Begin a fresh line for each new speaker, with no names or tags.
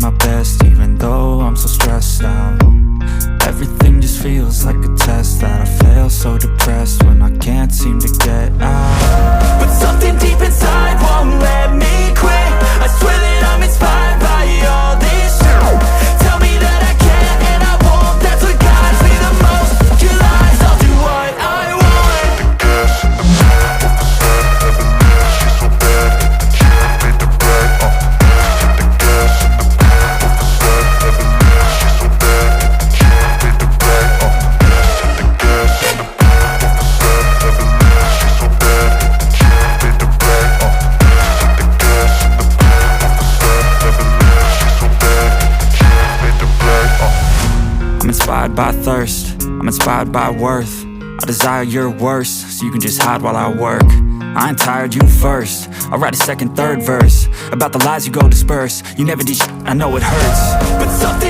my best, even though I'm so stressed out. Everything just feels like a test that I fail, so depressed when I can't seem to get out.
But something deep inside won't let me quit. I swear that I'm inspired by all this shit. Tell me that I can and I won't. That's what guides me the most. Your lies, I'll do what I want.
The gas in the back of the set, Evelyn, she's so bad. Can't beat the brag, hit the gas in the back of the set, Evelyn, she's so bad. Can't beat the brag, hit the gas in the back of the set, Evelyn, she's so bad. Can't beat the brag, hit the gas in the back of the set, Evelyn, she's so bad. Can't beat the brag,
I'm inspired by thirst, I'm inspired by worth. I desire your worst, so you can just hide while I work. I ain't tired, you first. I'll write a second, third verse about the lies you go disperse. You never did shit, I know it hurts.
But something